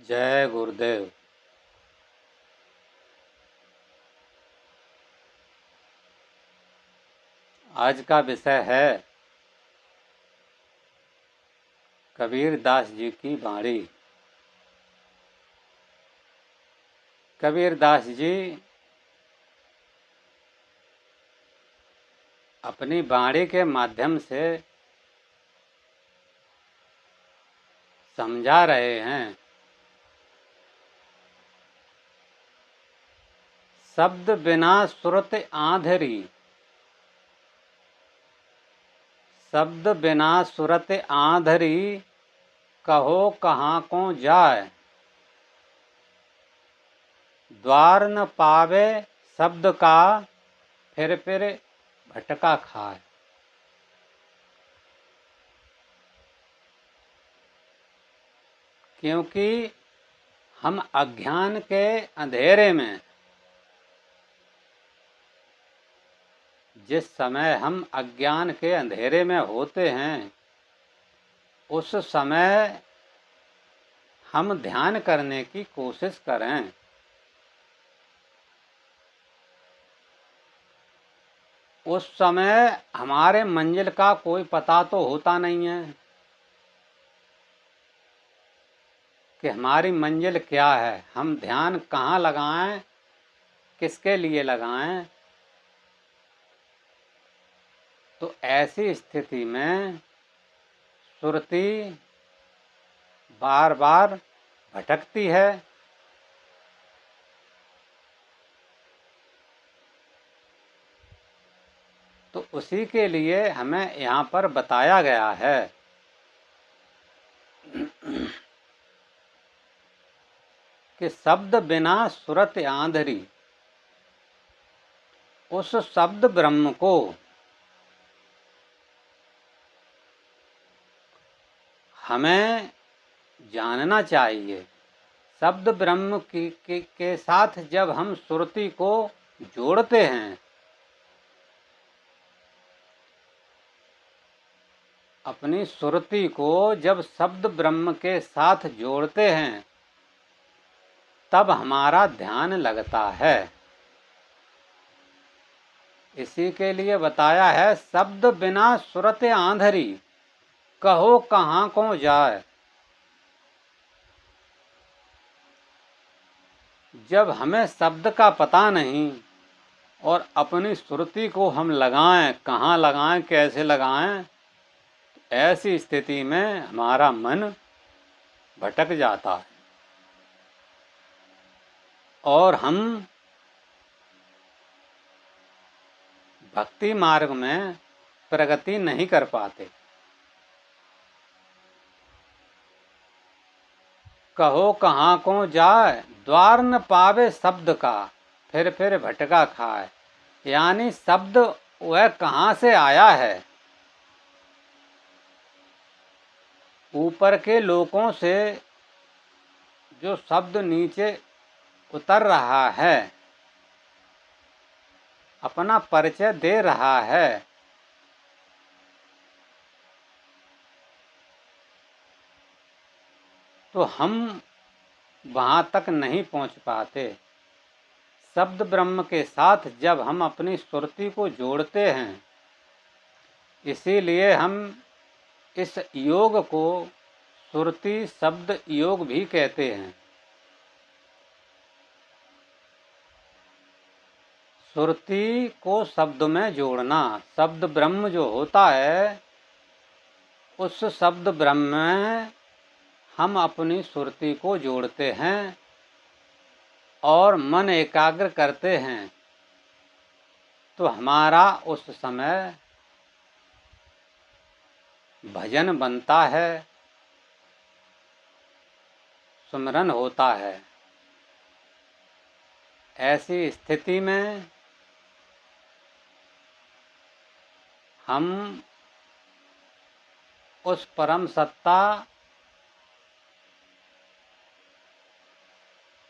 जय गुरुदेव। आज का विषय है कबीर दास जी की बाणी। कबीर दास जी अपनी बाणी के माध्यम से समझा रहे हैं शब्द बिना सुरत आंधरी, शब्द बिना सुरत आंधरी, कहो कहाँ को जाए, द्वार न पावे शब्द का, फिर भटका खाए। क्योंकि हम अज्ञान के अंधेरे में, जिस समय हम अज्ञान के अंधेरे में होते हैं, उस समय हम ध्यान करने की कोशिश करें। उस समय हमारे मंजिल का कोई पता तो होता नहीं है कि हमारी मंजिल क्या है, हम ध्यान कहाँ लगाएं, किसके लिए लगाएं। तो ऐसी स्थिति में सुरती बार बार भटकती है। तो उसी के लिए हमें यहाँ पर बताया गया है कि शब्द बिना सुरत आंधरी, उस शब्द ब्रह्म को हमें जानना चाहिए। शब्द ब्रह्म के साथ जब हम सुरति को जोड़ते हैं, अपनी सुरति को जब शब्द ब्रह्म के साथ जोड़ते हैं, तब हमारा ध्यान लगता है। इसी के लिए बताया है शब्द बिना सुरत आंधरी, कहो कहाँ को जाए। जब हमें शब्द का पता नहीं और अपनी सुरति को हम लगाएं, कहाँ लगाएं, कैसे लगाएं, ऐसी स्थिति में हमारा मन भटक जाता है और हम भक्ति मार्ग में प्रगति नहीं कर पाते। कहो कहाँ को जाए, द्वार न पावे शब्द का, फिर भटका खाए। यानी शब्द वह कहाँ से आया है, ऊपर के लोकों से जो शब्द नीचे उतर रहा है, अपना परिचय दे रहा है, तो हम वहाँ तक नहीं पहुँच पाते। शब्द ब्रह्म के साथ जब हम अपनी सुरति को जोड़ते हैं, इसीलिए हम इस योग को सुरति शब्द योग भी कहते हैं। सुरति को शब्द में जोड़ना, शब्द ब्रह्म जो होता है, उस शब्द ब्रह्म में हम अपनी सुरति को जोड़ते हैं और मन एकाग्र करते हैं, तो हमारा उस समय भजन बनता है, सुमिरन होता है। ऐसी स्थिति में हम उस परम सत्ता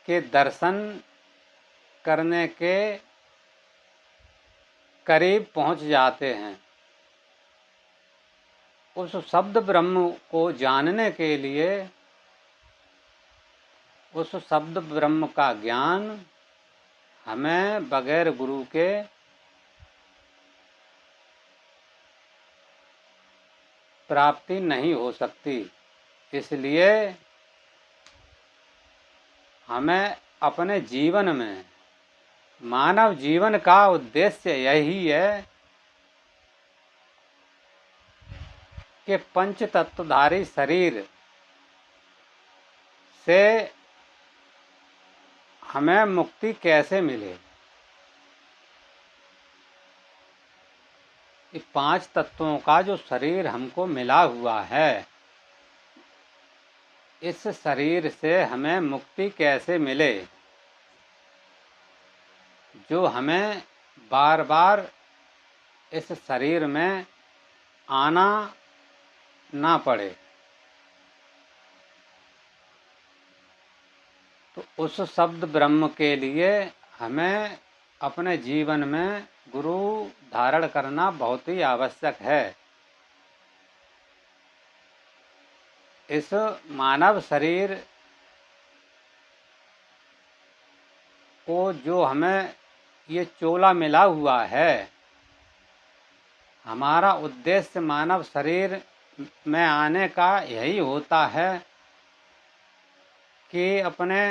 के दर्शन करने के करीब पहुंच जाते हैं। उस शब्द ब्रह्म को जानने के लिए उस शब्द ब्रह्म का ज्ञान हमें बगैर गुरु के प्राप्ति नहीं हो सकती। इसलिए हमें अपने जीवन में, मानव जीवन का उद्देश्य यही है कि पंच तत्वधारी शरीर से हमें मुक्ति कैसे मिले। ये 5 तत्वों का जो शरीर हमको मिला हुआ है, इस शरीर से हमें मुक्ति कैसे मिले, जो हमें बार बार इस शरीर में आना ना पड़े। तो उस शब्द ब्रह्म के लिए हमें अपने जीवन में गुरु धारण करना बहुत ही आवश्यक है। इस मानव शरीर को जो हमें ये चोला मिला हुआ है, हमारा उद्देश्य मानव शरीर में आने का यही होता है कि अपने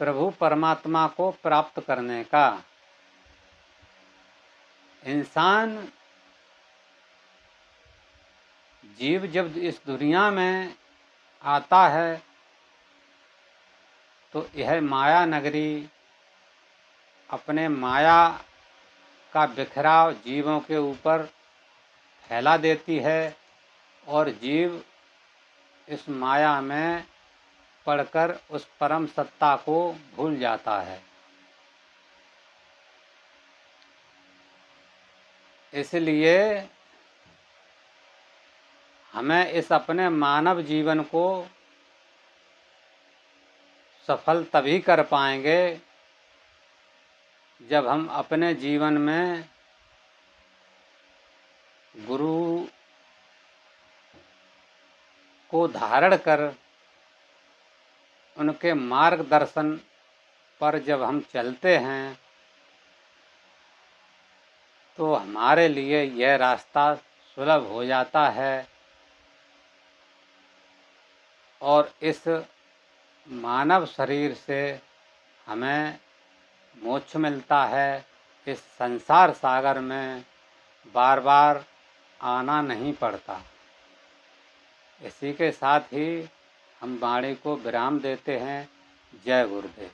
प्रभु परमात्मा को प्राप्त करने का। इंसान जीव जब इस दुनिया में आता है तो यह माया नगरी अपने माया का बिखराव जीवों के ऊपर फैला देती है और जीव इस माया में पड़कर उस परम सत्ता को भूल जाता है। इसलिए हमें इस अपने मानव जीवन को सफल तभी कर पाएंगे जब हम अपने जीवन में गुरु को धारण कर उनके मार्गदर्शन पर जब हम चलते हैं तो हमारे लिए यह रास्ता सुलभ हो जाता है और इस मानव शरीर से हमें मोक्ष मिलता है। इस संसार सागर में बार बार आना नहीं पड़ता। इसी के साथ ही हम वाणी को विराम देते हैं। जय गुरुदेव।